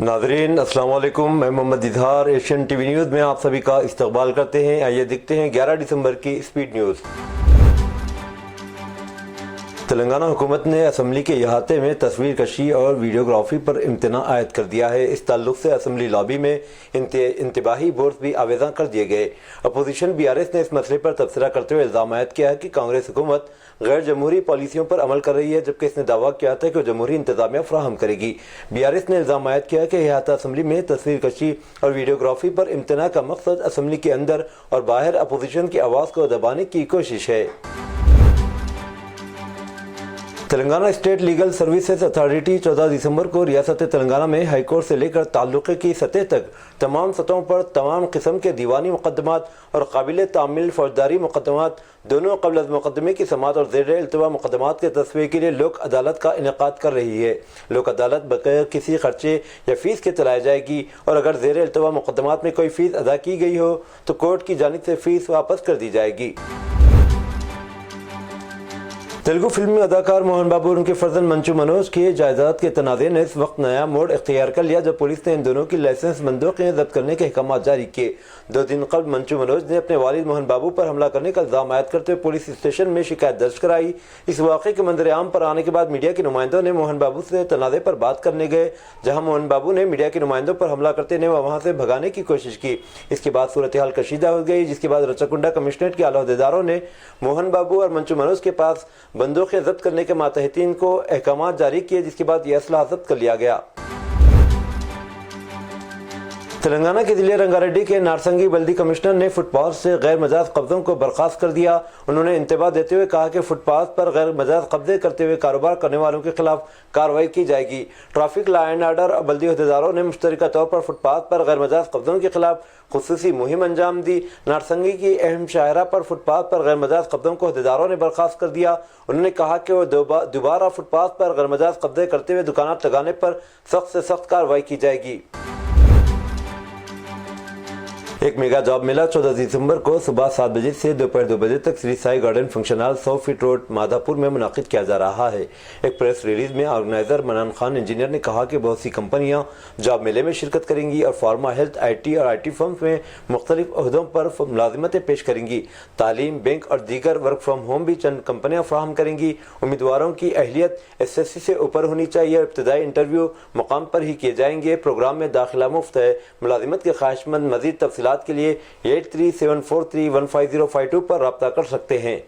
नाज़रीन अस्सलाम वालेकुम, मैं Mohammad Izhar Asian TV news में आप सभी का इस्तकबाल करते हैं। आइए देखते हैं 11 दिसंबर की स्पीड न्यूज़। तेलंगाना हुकूमत ने असम्बली के अहाते में तस्वीर कशी और वीडियोग्राफी पर इम्तना आयद कर दिया है। इस ताल्लुक से असम्बली लॉबी में इंतबाही बोर्ड भी आवेदन कर दिए गए। अपोजिशन BRS ने इस मसले पर तबसरा करते हुए इल्ज़ाम आयद किया है कि कांग्रेस हुकूमत गैर जमहूरी पॉलिसियों पर अमल कर रही है, जबकि इसने दावा किया था कि वो जमहूरी इंतजामिया फराहम करेगी। BRS ने इल्ज़ाम आयद किया कि अहाता असम्बली में तस्वीर कशी और वीडियोग्राफी पर इम्तना का मकसद असम्बली के अंदर और बाहर अपोजिशन की आवाज़ को दबाने की कोशिश है। Telangana state legal services authority 14 दिसंबर को रियासत तेलंगाना में हाई कोर्ट से लेकर ताल्लुक़े की सतह तक तमाम सतहों पर तमाम किस्म के दीवानी मुकदमात और काबिल तामील फौजदारी मुकदमात दोनों क़ब्ल अज़ मुकदमे की समाअत और ज़ेर इल्तिवा मुकदमात के तस्वीर के लिए लोक अदालत का इनेकाद कर रही है। लोक अदालत बगैर किसी खर्चे या फ़ीस के चलाई जाएगी और अगर ज़ेर इल्तिवा मुकदमात में कोई फ़ीस अदा की गई हो तो कोर्ट की जानिब से फ़ीस वापस कर दी जाएगी। तेलुगु फिल्मी अदाकार मोहन बाबू और उनके फर्जंद मंचू मनोज के जायदाद के तनाज़े ने इस वक्त नया मोड़ इख्तियार कर लिया जब पुलिस ने इन दोनों की लाइसेंस बंदूकें जब्त करने के अहकाम जारी किए। 2 दिन कबल मंचू मनोज ने अपने वालिद मोहन बाबू पर हमला करने का इल्ज़ाम आयद करते हुए पुलिस स्टेशन में शिकायत दर्ज कराई। इस वाक़े के मंजर आम पर आने के बाद मीडिया के नुमाइंदों ने मोहन बाबू से तनाज़े पर बात करने गए, जहाँ मोहन बाबू ने मीडिया के नुमाइंदों पर हमला करते ने वहाँ से भगाने की कोशिश की। इसके बाद सूरत हाल कशीदा हो गई, जिसके बाद रचकुंडा कमिश्नरेट के आला अहदेदारों ने मोहन बाबू और मंचू मनोज के पास बंदूकें जब्त करने के मातहतीन को अहकाम जारी किए, जिसके बाद यह असलहा जब्त कर लिया गया। तेलंगाना के जिले रंगारेड्डी के नारसंगी बल्दी कमिश्नर ने फुटपाथ से गैर मजाज कब्जों को बर्खास्त कर दिया। उन्होंने इंतबाह देते हुए कहा कि फुटपाथ पर गैर मजाज कब्जे करते हुए कारोबार करने वालों के खिलाफ कार्रवाई की जाएगी। ट्रैफिक लॉ एंड ऑर्डर और बल्दी अहदेदारों ने मुश्तरका तौर पर फुटपाथ पर गैर मजाज कब्जों के खिलाफ खुसूसी मुहिम अंजाम दी। नारसंगी की अहम शाहरा पर फुटपाथ पर गैर मजाज कब्जों को अहदेदारों ने बर्खास्त कर दिया। उन्होंने कहा कि वो दोबारा फुटपाथ पर गैर मजाज कब्जे करते हुए दुकानात लगाने पर सख्त से सख्त कार्रवाई की जाएगी। एक मेगा जॉब मेला 14 दिसंबर को सुबह 7 बजे से दोपहर 2 बजे तक Shri Sai garden function hall 100 feet road Madhapur में मुनाकिद किया जा रहा है। एक प्रेस रिलीज में ऑर्गेनाइजर मनान खान इंजीनियर ने कहा कि बहुत सी कंपनियां जॉब मेले में शिरकत करेंगी और फार्मा, हेल्थ, IT और IT फर्म्स में मुख्तलिफ ओहदों पर मुलाजिमतें पेश करेंगी। तालीम, बैंक और दीगर वर्क फ्राम होम भी चंद कंपनियां फ्राहम करेंगी। उम्मीदवारों की अहलियत SSC से ऊपर होनी चाहिए और इब्तदाई इंटरव्यू मुकाम पर ही किए जाएंगे। प्रोग्राम में दाखिला मुफ्त है। मुलाजिमत के ख्वाहिशमंद मजीद तफसीलात के लिए 8374315052 पर राब्ता कर सकते हैं।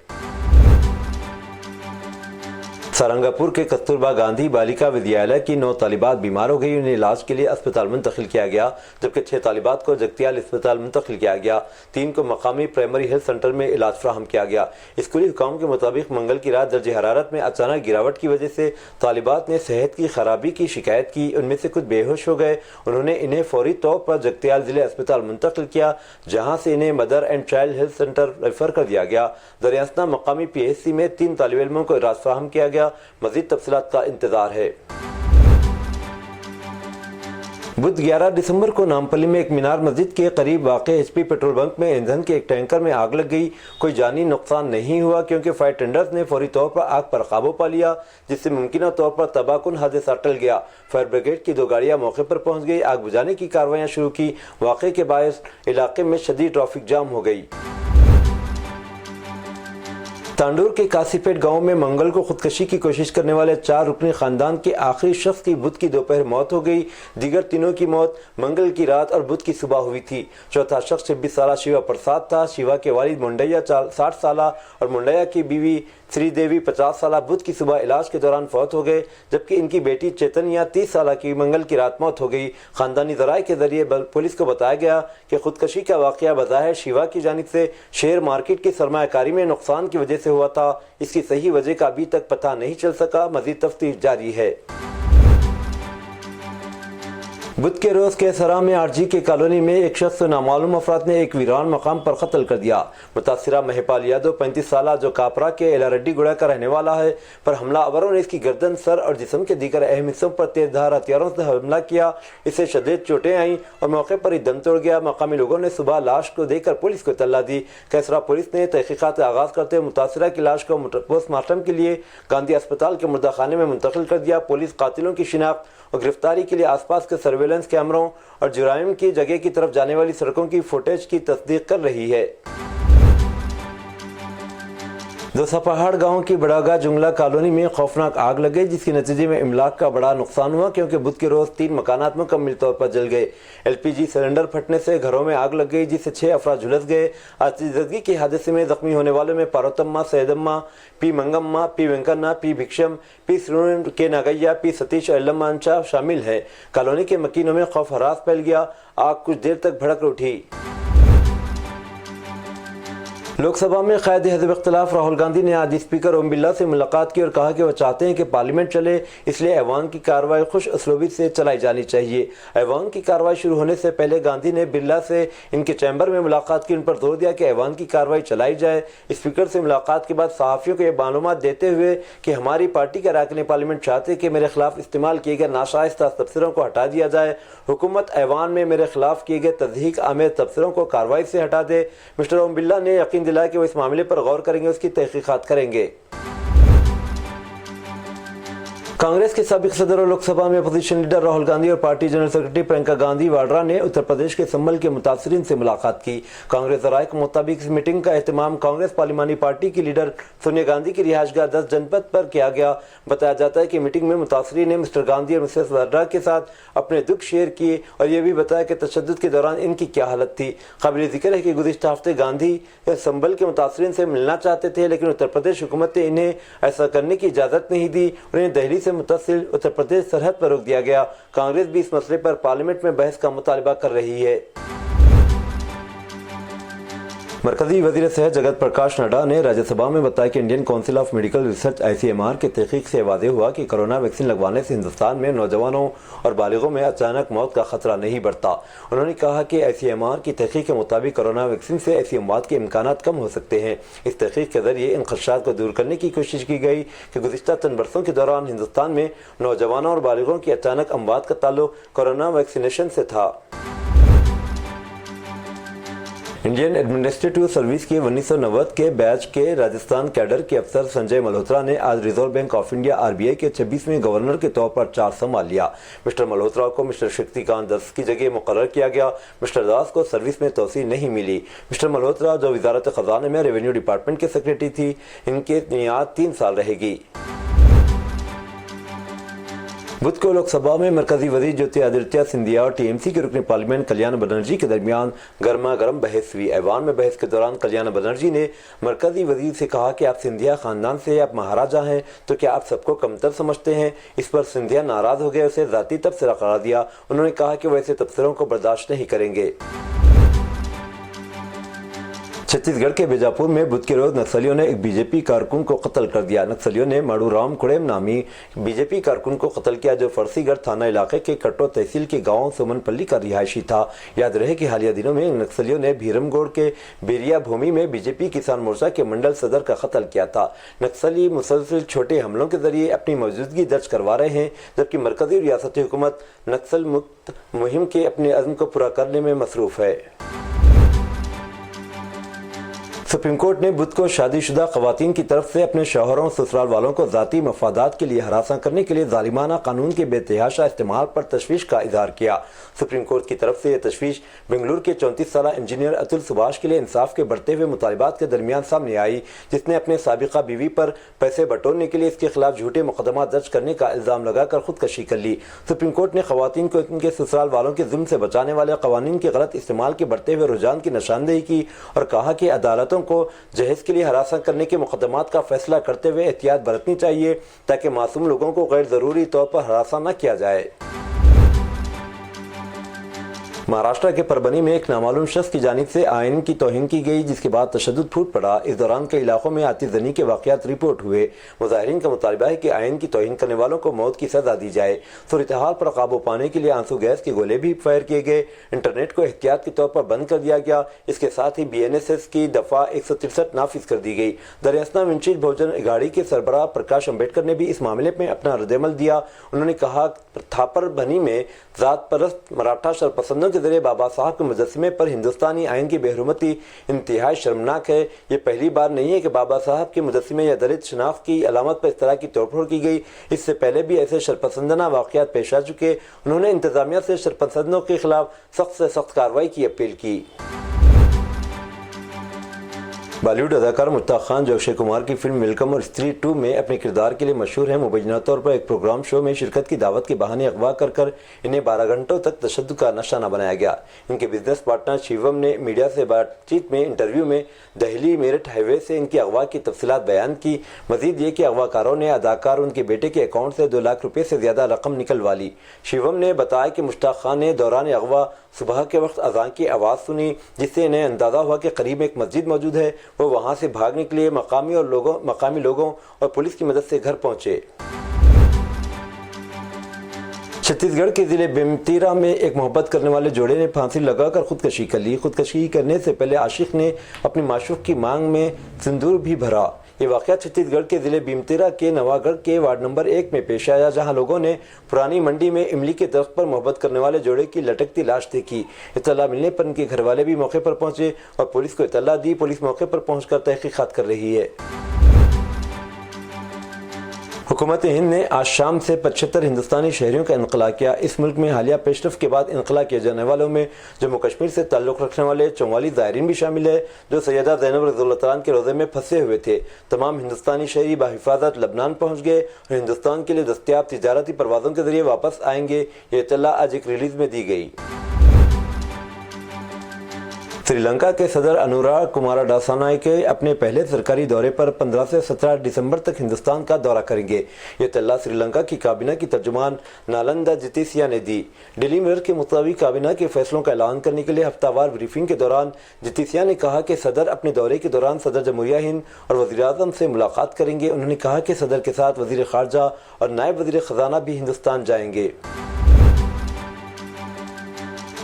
सारंगापुर के कस्तूरबा गांधी बालिका विद्यालय की 9 तालिबात बीमार हो गई। उन्हें इलाज के लिए अस्पताल मुंतकिल किया गया, जबकि 6 तालिबात को जगतियाल अस्पताल मुंतकिल किया गया। 3 को मकामी प्राइमरी हेल्थ सेंटर में इलाज फराहम किया गया। स्कूली हुकाम के मुताबिक मंगल की रात दर्जे हरारत में अचानक गिरावट की वजह से तालिबात ने सेहत की खराबी की शिकायत की। उनमें से कुछ बेहोश हो गए। उन्होंने इन्हें फौरी तौर पर जगतियाल जिले अस्पताल मुंतकिल किया, जहाँ से इन्हें mother and child health centre refer कर दिया गया। दरियासना मकामी PHC में 3 तालिब इल्मों को इलाज फराहम किया गया। मजीद तफसीलात का इंतजार है। बुध 11 दिसंबर को नामपल्ली में एक मीनार मस्जिद के करीब वाक़े HP पेट्रोल बंक में ईंधन के एक टैंकर में आग लग गई। कोई जानी नुकसान नहीं हुआ क्योंकि फायर टेंडर्स ने फौरी तौर पर आग पर काबू पा लिया, जिससे मुमकिन तौर पर तबाहकुन हादसा टल गया। फायर ब्रिगेड की 2 गाड़ियां मौके पर पहुंच गई, आग बुझाने की कार्रवाइयां शुरू की। वाक़े के बायस इलाके में शदीद ट्रैफिक जाम हो गई। तांडूर के कासीपेट गांव में मंगल को खुदकशी की कोशिश करने वाले 4 रुकनी खानदान के आखिरी शख्स की बुध की दोपहर मौत हो गई। दीगर तीनों की मौत मंगल की रात और बुध की सुबह हुई थी। चौथा शख्स 26 साला शिवा प्रसाद था। शिवा के वालिद मुंडैया 60 साला और मुंडैया की बीवी श्रीदेवी 50 साला बुध की सुबह इलाज के दौरान फौत हो गए, जबकि इनकी बेटी चेतनिया 30 साल की मंगल की रात मौत हो गई। खानदानी ज़राए के जरिए पुलिस को बताया गया कि खुदकशी का वाक़या बज़ाहिर शिवा की जानिब से शेयर मार्केट की सरमायाकारी में नुकसान की वजह से हुआ था। इसकी सही वजह का अभी तक पता नहीं चल सका। मज़ीद तफ्तीश जारी है। बुध के रोज केसरा में RG के कॉलोनी में एक शख्स नामालूम अफराद ने एक वीरान मकाम पर कत्ल कर दिया। मुतासिरा महिपाल यादव 35 साल जो कापरा के एलारेड्डी गुड़ा का रहने वाला है, पर हमलावरों ने इसकी गर्दन, सर और जिस्म के दीगर अहम हिस्सों पर तेजधार हथियारों से हमला किया। इसे शदीद चोटें आईं और मौके पर ही दम तोड़ गया। मकामी लोगों ने सुबह लाश को देखकर पुलिस को इत्तला दी। केसरा पुलिस ने तहकीकात का आगाज करते हुए मुतासिरा की लाश को पोस्टमार्टम के लिए गांधी अस्पताल के मुर्दा खाने में मुंतकिल कर दिया। पुलिस कातिलों की शिनाख्त और गिरफ्तारी के लिए आसपास के सर्वे सर्विलांस कैमरों और जुराइम की जगह की तरफ जाने वाली सड़कों की फुटेज की तस्दीक कर रही है। दोसापहाड़ गांव की बड़ागा जुंगला कॉलोनी में खौफनाक आग लग गई, जिसके नतीजे में इमलाक का बड़ा नुकसान हुआ क्योंकि बुध के रोज 3 मकानात मुकम्मल तौर पर जल गए। LPG सिलेंडर फटने से घरों में आग लग गई, जिससे 6 अफराद झुलस गए। आतिशबाजी के हादसे में जख्मी होने वालों में Parvathamma, Saidamma, P Mangamma, P Venkanna, P Bhiksham, P श्रीन के नागैया, पी सतीश और एल्लमांचा शामिल है। कॉलोनी के मकीनों में खौफ हरास फैल गया। आग कुछ देर तक भड़क उठी। लोकसभा में कायदे हिज़्ब इख्तिलाफ राहुल गांधी ने आज स्पीकर ओम बिरला से मुलाकात की और कहा कि वह चाहते हैं कि पार्लियामेंट चले, इसलिए ऐवान की कार्रवाई खुश उसलूबी से चलाई जानी चाहिए। ऐवान की कार्रवाई शुरू होने से पहले गांधी ने बिरला से इनके चैम्बर में मुलाकात की, उन पर जोर दिया कि ऐवान की कार्रवाई चलाई जाए। स्पीकर से मुलाकात के बाद सहाफ़ियों को यह मालूमात देते हुए कि हमारी पार्टी के अरकान पार्लियामेंट चाहते हैं कि मेरे खिलाफ इस्तेमाल किए गए नाशाइस्ता तबसरों को हटा दिया जाए। हुकूमत ऐवान में मेरे खिलाफ किए गए तज़हीक आमेज़ तबसरों को कार्रवाई से हटा दे। मिस्टर ओम बिरला ने यकीन दिलाया कि वो इस मामले पर गौर करेंगे, उसकी तहकीकात करेंगे। कांग्रेस के साबिक सदर और लोकसभा में अपोजिशन लीडर राहुल गांधी और party general secretary Priyanka Gandhi Vadra ने उत्तर प्रदेश के संभल के मुतासरीन से मुलाकात की। कांग्रेस ज़राए के मुताबिक इस मीटिंग का एहतमाम कांग्रेस पार्लिमानी पार्टी की लीडर सोनिया गांधी की रिहायशगाह 10 जनपद पर किया गया। बताया जाता है कि मीटिंग में मुतासरीन ने मिस्टर गांधी और मिसेस वाड्रा के साथ अपने दुख शेयर किए और यह भी बताया कि तशद्दुद के दौरान इनकी क्या हालत थी। काबिल जिक्र है कि गुज़िश्ता हफ्ते गांधी संभल के मुतासरीन से मिलना चाहते थे, लेकिन उत्तर प्रदेश हुकूमत ने इन्हें ऐसा करने की इजाज़त नहीं दी। उन्हें दिल्ली से मुत्तसिल उत्तर प्रदेश सरहद पर रोक दिया गया। कांग्रेस भी इस मसले पर पार्लियामेंट में बहस का मुतालबा कर रही है। मरकजी वज़ीर सेहत जगत प्रकाश नड्डा ने राज्यसभा में बताया कि Indian council of medical research ICMR की तहकीक से वाज़ेह हुआ कि कोरोना वैक्सीन लगवाने से हिंदुस्तान में नौजवानों और बालिगों में अचानक मौत का खतरा नहीं बढ़ता। उन्होंने कहा कि ICMR की तहकीक के मुताबिक कोरोना वैक्सीन से ऐसी अमवात के इम्कानात कम हो सकते हैं। इस तहकीक के जरिए इन खदशात को दूर करने की कोशिश की गई कि गुज़िश्ता चंद बरसों के दौरान हिंदुस्तान में नौजवानों और बालिगों की अचानक अमवात का ताल्लुक कोरोना वैक्सीनेशन से था। इंडियन एडमिनिस्ट्रेटिव सर्विस के 1990 के बैच के राजस्थान कैडर के अफसर संजय मल्होत्रा ने आज reserve bank of India RBI के 26वें गवर्नर के तौर पर चार्ज संभाल लिया। मिस्टर मल्होत्रा को मिस्टर शक्तिकांत दास की जगह मुकर्रर किया गया। मिस्टर दास को सर्विस में तोसी नहीं मिली। मिस्टर मल्होत्रा, जो वजारत खजाना में रेवेन्यू डिपार्टमेंट के सेक्रेटरी थी, इनकी मियाद 3 साल रहेगी। बुध को लोकसभा में मरकजी वजीर ज्योतिरादित्य सिंधिया और TMC के रुकन पार्लियामेंट कल्याण बनर्जी के दरमियान गर्मा गर्म बहस हुई। ऐवान में बहस के दौरान कल्याण बनर्जी ने मरकजी वजीर से कहा कि आप सिंधिया खानदान से आप महाराजा हैं, तो क्या आप सबको कमतर समझते हैं। इस पर सिंधिया नाराज हो गए, उसे जाती तबसरा करार दिया। उन्होंने कहा कि वैसे तबसरों को बर्दाश्त नहीं करेंगे। छत्तीसगढ़ के बीजापुर में बुध के रोज नक्सलियों ने एक बीजेपी कारकुन को कत्ल कर दिया। नक्सलियों ने माड़ूराम कुड़ेम नामी बीजेपी कारकुन को कत्ल किया, जो फरसीगढ़ थाना इलाके के कट्टो तहसील के गांव सुमनपल्ली का रिहायशी था। याद रहे कि हालिया दिनों में नक्सलियों ने भीरमगोड़ के बेरिया भूमि में बीजेपी किसान मोर्चा के मंडल सदर का कत्ल किया था। नक्सली मुसलसिल छोटे हमलों के जरिए अपनी मौजूदगी दर्ज करवा रहे हैं, जबकि मरकजी रियासती हुकूमत नक्सल मुक्त मुहिम के अपने अज़्म को पूरा करने में मसरूफ है। सुप्रीम कोर्ट ने बुध को शादीशुदा खवातीन की तरफ से अपने शौहरों ससुराल वालों को ज़ाती मफादात के लिए हरासा करने के लिए जालिमाना कानून के बेतहाशा इस्तेमाल पर तशवीश का इजहार किया। सुप्रीम कोर्ट की तरफ से यह तशवीश बेंगलुरु के 34 साला इंजीनियर अतुल सुभाष के लिए इंसाफ के बढ़ते हुए मुतालिबात के दरमियान सामने आई, जिसने अपने साबिका बीवी पर पैसे बटोरने के लिए इसके खिलाफ झूठे मुकदमा दर्ज करने का इल्ज़ाम लगाकर खुदकशी कर ली। सुप्रीम कोर्ट ने खवातीन को उनके ससुराल वालों के जुल्म से बचाने वाले कवानीन के गलत इस्तेमाल के बढ़ते हुए रुझान की निशानदेही की और कहा कि अदालतों को जहेज के लिए हरासा करने के मुकदमात का फैसला करते हुए एहतियात बरतनी चाहिए, ताकि मासूम लोगों को गैर जरूरी तौर पर हरासा न किया जाए। महाराष्ट्र के परभनी में एक नामालूम शख्स की जानिब से आइन की तौहीन की गई, जिसके बाद तशद्दुद फूट पड़ा। इस दौरान कई इलाकों में आतिशज़नी के वाक़यात रिपोर्ट हुए। मुज़ाहिरीन का मुतालबा है कि आइन की तौहीन करने वालों को मौत की सज़ा दी जाए। सूरत-ए-हाल पर काबू पाने के लिए आंसू गैस के गोले भी फायर किए गए। इंटरनेट को एहतियात के तौर पर बंद कर दिया गया। इसके साथ ही BNSS की दफ़ा 163 नाफिज कर दी गई। दरियास्ता विंचीज बहुजन अघाड़ी के सरबराह प्रकाश अम्बेडकर ने भी इस मामले में अपना रद्दअमल दिया। उन्होंने कहा थापर बनी में ज़ात परस्त मराठा शरपसंदों के जरिए बाबा साहब के मुजस्समे पर हिंदुस्तानी आइन की बेहरमती इंतहाई शर्मनाक है। ये पहली बार नहीं है कि बाबा साहब के मुजस्समे या दलित शनाख्त की अलामत पर इस तरह की तोड़फोड़ की गई। इससे पहले भी ऐसे शरपसंदाना वाक़यात पेश आ चुके। उन्होंने इंतजामिया से शरपसंदों के खिलाफ सख्त से सख्त कार्रवाई की अपील की। बॉलीवुड अदाकार मुश्ताक खान जो अक्षय कुमार की फिल्म वेलकम और स्त्री 2 में अपने किरदार के लिए मशहूर हैं, मुबैना तौर पर एक प्रोग्राम शो में शिरकत की दावत के बहाने अगवा कर इन्हें 12 घंटों तक तशद्दुद का निशाना बनाया गया। इनके बिजनेस पार्टनर शिवम ने मीडिया से बातचीत में इंटरव्यू में दिल्ली मेरठ हाईवे से इनकी अगवा की तफसीलात बयान की। मजीद ये कि अगवाकारों ने अदाकार उनके बेटे के अकाउंट से 2 लाख रुपये से ज़्यादा रकम निकलवा ली। शिवम ने बताया कि मुश्ताक खान ने दौरान अगवा सुबह के वक्त अज़ान की आवाज़ सुनी, जिससे इन्हें अंदाज़ा हुआ कि करीब एक मस्जिद मौजूद है। वो वहाँ से भागने के लिए मकामी लोगों और पुलिस की मदद से घर पहुँचे। छत्तीसगढ़ के जिले बेमतीरा में एक मोहब्बत करने वाले जोड़े ने फांसी लगाकर खुदकशी कर ली। खुदकशी करने से पहले आशिक ने अपनी माशूक की मांग में सिंदूर भी भरा। ये वाक़या छत्तीसगढ़ के जिले बेमतीरा के नवागढ़ के वार्ड नंबर 1 में पेश आया, जहां लोगों ने पुरानी मंडी में इमली के दरख्त पर मोहब्बत करने वाले जोड़े की लटकती लाश देखी। इत्तला मिलने पर उनके घर वाले भी मौके पर पहुंचे और पुलिस को इत्तला दी। पुलिस मौके पर पहुंचकर तहकीकात कर रही है। हुकूमत हिंद ने आज शाम से 75 हिंदुस्तानी शहरियों का इंखला किया। इस मुल्क में हालिया पेशरफ के बाद इंखला किए जाने वालों में जम्मू कश्मीर से ताल्लुक़ रखने वाले 44 ज़ायरीन भी शामिल है, जो सैयदा ज़ैनब रज़ियल्लाहु के रोज़े में फंसे हुए थे। तमाम हिंदुस्तानी शहरी बाहिफाजत लबनान पहुँच गए और हिंदुस्तान के लिए दस्तयाब तिजारती परवाज़ों के जरिए वापस आएंगे। ये इत्तला आज एक रिलीज़ में दी गई। श्रीलंका के सदर अनुराग कुमारडासानायके अपने पहले सरकारी दौरे पर 15 से 17 दिसंबर तक हिंदुस्तान का दौरा करेंगे। ये इत्तला श्रीलंका की काबीना की तर्जुमान नालंदा जितिसिया ने दी। डेली मिरर के मुताबिक काबीना के फैसलों का ऐलान करने के लिए हफ्तावार ब्रीफिंग के दौरान जितिसिया ने कहा कि सदर अपने दौरे के दौरान सदर जमहूरिया हिंद और वज़ीर-ए-आज़म से मुलाकात करेंगे। उन्होंने कहा कि सदर के साथ वज़ीर ख़ारजा और नायब वज़ीर ख़ज़ाना भी हिंदुस्तान जाएंगे।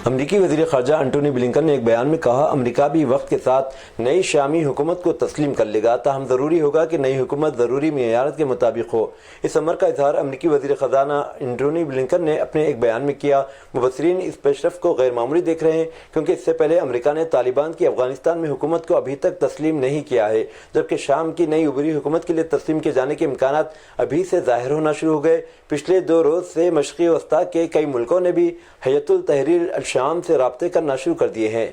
अमरीकी वज़ीर ख़ारजा एंटोनी ब्लिंकन ने एक बयान में कहा, अमरीका भी वक्त के साथ नई शामी हुकूमत को तस्लीम कर लेगा, ताहम ज़रूरी होगा कि नई हुकूमत ज़रूरी मेयारात के मुताबिक हो। इस अमर का इजहार अमरीकी वज़ीर ख़ज़ाना एंटोनी ब्लिंकन ने अपने एक बयान में किया। मुबस्सिरीन इस पेशरफ को गैर मामूली देख रहे हैं, क्योंकि इससे पहले अमरीका ने तालिबान की अफगानिस्तान में हुकूमत को अभी तक तस्लीम नहीं किया है, जबकि शाम की नई उभरी हुकूमत के लिए तस्लीम किए जाने के इम्कानात अभी से ज़ाहिर होना शुरू हो गए। पिछले 2 रोज़ से मशरिक़ी वस्ता के कई मुल्कों ने भी हयतुल तहरीर अल-शाम से राब्ते करना शुरू कर दिए हैं।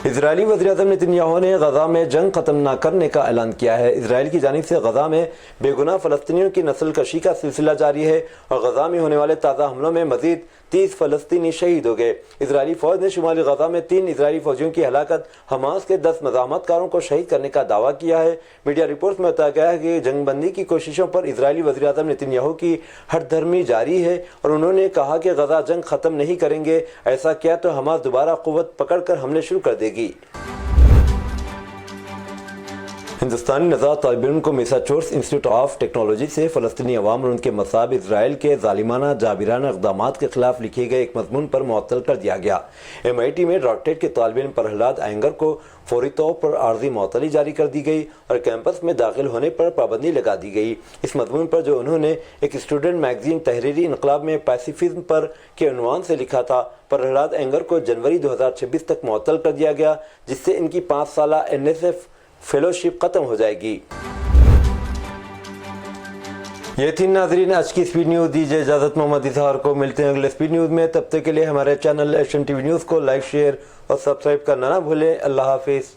इजरायली वज़ीर-ए-आज़म नेतन्याहू ने गजा में जंग खत्म न करने का ऐलान किया है। इजराइल की जानिब से गजा में बेगुनाह फ़लस्तीनियों की नस्ल कशी का सिलसिला जारी है और गजा में होने वाले ताज़ा हमलों में मजीद 30 फ़लस्तीनी शहीद हो गए। इजरायली फ़ौज ने शुमाली गजा में 3 इजरायली फ़ौजियों की हलाकत, हमास के 10 मज़ाहमतकारों को शहीद करने का दावा किया है। मीडिया रिपोर्ट्स में बताया गया है कि जंगबंदी की कोशिशों पर इजरायली वज़ीर-ए-आज़म नेतन्याहू की हठधर्मी जारी है और उन्होंने कहा कि गजा जंग ख़त्म नहीं करेंगे। ऐसा किया तो हमास दोबारा क़ुव्वत पकड़कर हमले शुरू कर देगी। हिंदुस्तानी नज़ात तालिब इल्म को मैसाचुसेट्स इंस्टीट्यूट ऑफ टेक्नोलॉजी से फ़लस्तीनी अवाम और उनके मसाब इजराइल के ज़ालिमाना जाबिराना इक़दामात के खिलाफ लिखे गए एक मज़मून पर मुअत्तल कर दिया गया। MIT में डॉक्टरेट के तालिब इल्म प्रहलाद आयंगर को फौरी तौर पर आर्जी मुअत्तली जारी कर दी गई और कैंपस में दाखिल होने पर पाबंदी लगा दी गई। इस मज़मून पर जो उन्होंने एक स्टूडेंट मैगजीन तहरीरी इनकलाब में पैसिफिज्म पर के उन्वान से लिखा था, प्रहलाद आयंगर को जनवरी 2026 तक मुअत्तल कर दिया गया, जिससे इनकी 5 साला NSF फेलोशिप खत्म हो जाएगी। ये थी नाज़रीन आज की स्पीड न्यूज़। दीजिए इजाज़त मोहम्मद इजहार को। मिलते हैं अगले स्पीड न्यूज़ में। तब तक के लिए हमारे चैनल एशियन टीवी न्यूज़ को लाइक, शेयर और सब्सक्राइब करना ना भूलें। अल्लाह हाफिज़।